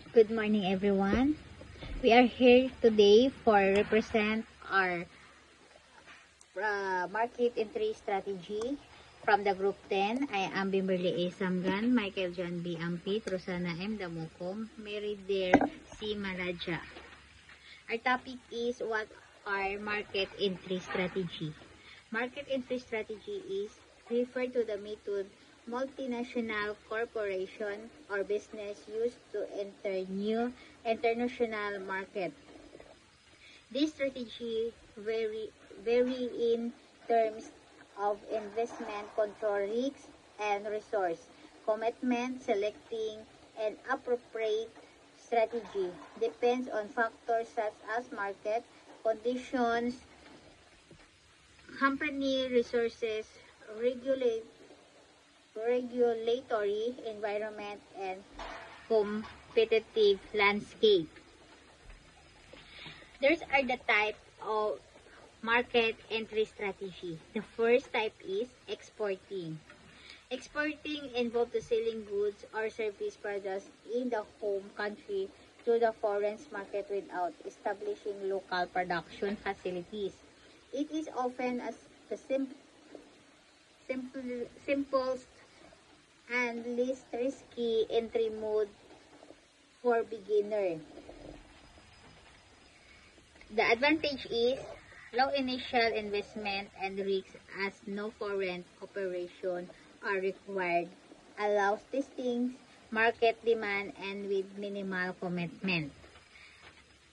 Good morning, everyone. We are here today for represent our market entry strategy from the Group 10. I am Bimberly A. Samgan, Michael John B. Ampit, Rosana M. Damukom, Mary Dare C. Maraja. Our topic is what are market entry strategy. Market entry strategy is refer to the method multinational corporation or business used to enter new international market. This strategy vary in terms of investment control risks and resource commitment. Selecting an appropriate strategy depends on factors such as market conditions, company resources, regulatory environment, and competitive landscape. These are the type of market entry strategy. The first type is exporting. Exporting involves the selling goods or service products in the home country to the foreign market without establishing local production facilities. It is often as the simplest and least risky entry mode for beginner. The advantage is low initial investment and risks as no foreign operation are required, allows testing market demand and with minimal commitment.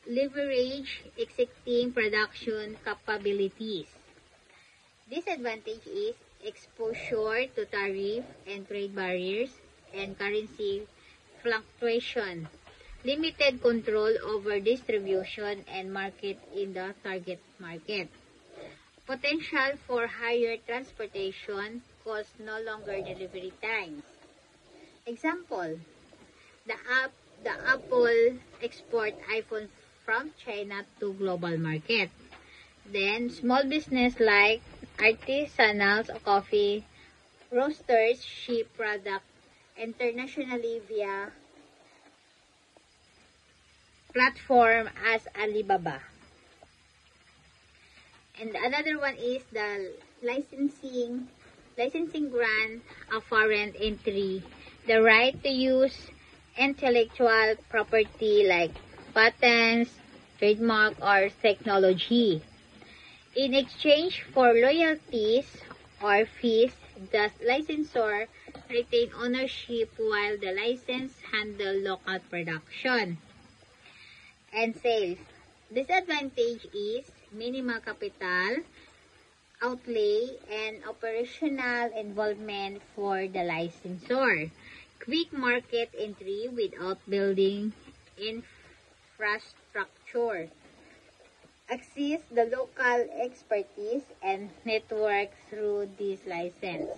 Leverage existing production capabilities. Disadvantage is exposure to tariff and trade barriers and currency fluctuation. Limited control over distribution and market in the target market. Potential for higher transportation costs, no longer delivery times. Example, the Apple export iPhone from China to global market. Then, small business like artisanal coffee roasters ship product internationally via platform as Alibaba. And another one is the licensing grant a foreign entry, the right to use intellectual property like patents, trademark, or technology. In exchange for loyalties or fees, the licensor retain ownership while the license handle local production and sales. Disadvantage is minimal capital outlay and operational involvement for the licensor. Quick market entry without building infrastructure. Access the local expertise and network through this license.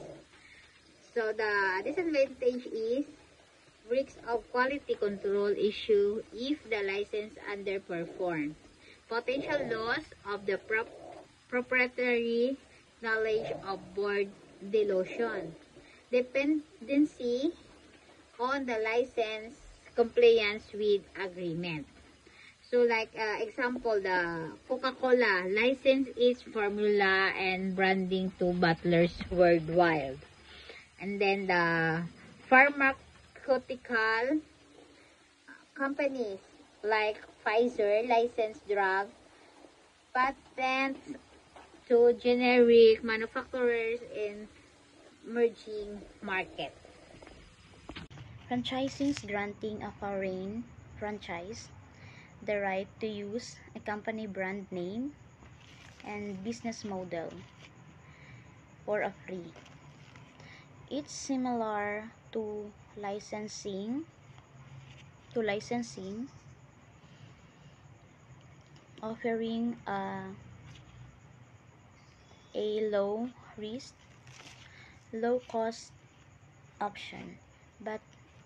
So the disadvantage is risk of quality control issue if the license underperforms. Potential loss of the proprietary knowledge of board dilution. Dependency on the license compliance with agreement. So like example, the Coca-Cola license its formula and branding to bottlers worldwide. And then the pharmaceutical companies like Pfizer license drug patents to generic manufacturers in emerging market. Franchising is granting a foreign franchise the right to use a company brand name and business model for a free. It's similar to licensing, offering a low risk, low cost option, but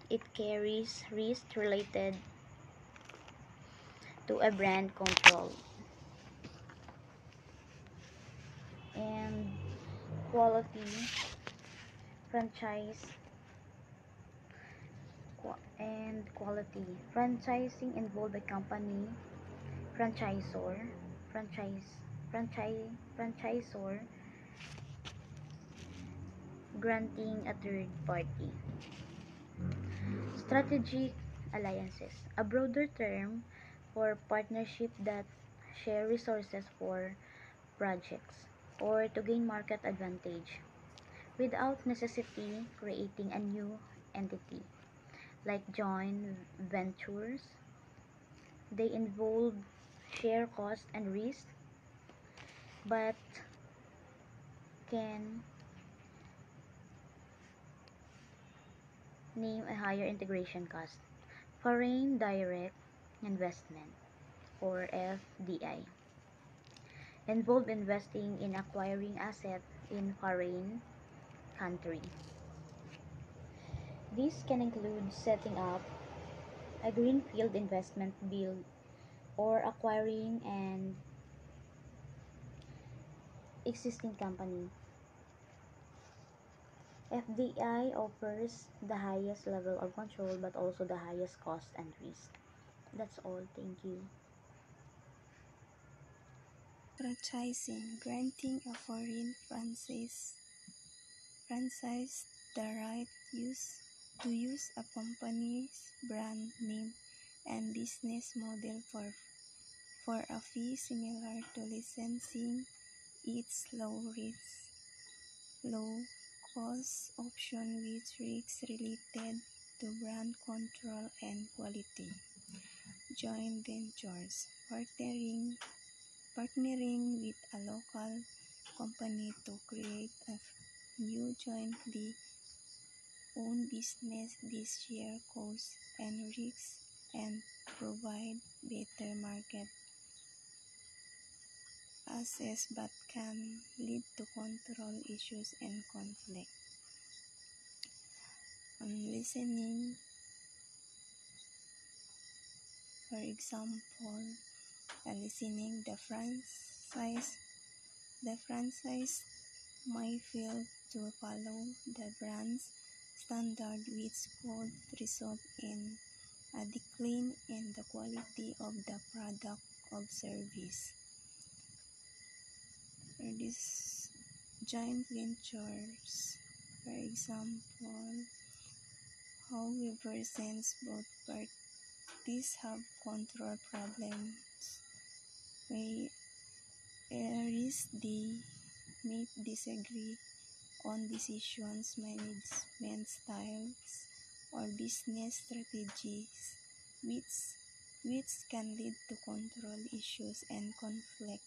it carries risk related to a brand control and quality franchise quality. Franchising involve a company, franchisor, franchisor granting a third party. Strategic alliances, a broader term for partnership that share resources for projects or to gain market advantage without necessity creating a new entity. Like joint ventures, they involve share cost and risk but can name a higher integration cost. Foreign direct investment or FDI involve investing in acquiring assets in foreign country. This can include setting up a greenfield investment build or acquiring an existing company. FDI offers the highest level of control but also the highest cost and risk. That's all. Thank you. Franchising, granting a foreign franchise the right to use a company's brand name and business model for a fee similar to licensing. It's low cost option with risks related to brand control and quality. Joint ventures, partnering with a local company to create a new jointly owned business. This share costs and risks and provide better market access but can lead to control issues and conflict. Listening, for example, listening the franchise might fail to follow the brand's standard, which could result in a decline in the quality of the product or service. These joint ventures, for example, however, since both parties have control problems, whereas they may disagree on decisions, management styles, or business strategies, which can lead to control issues and conflict.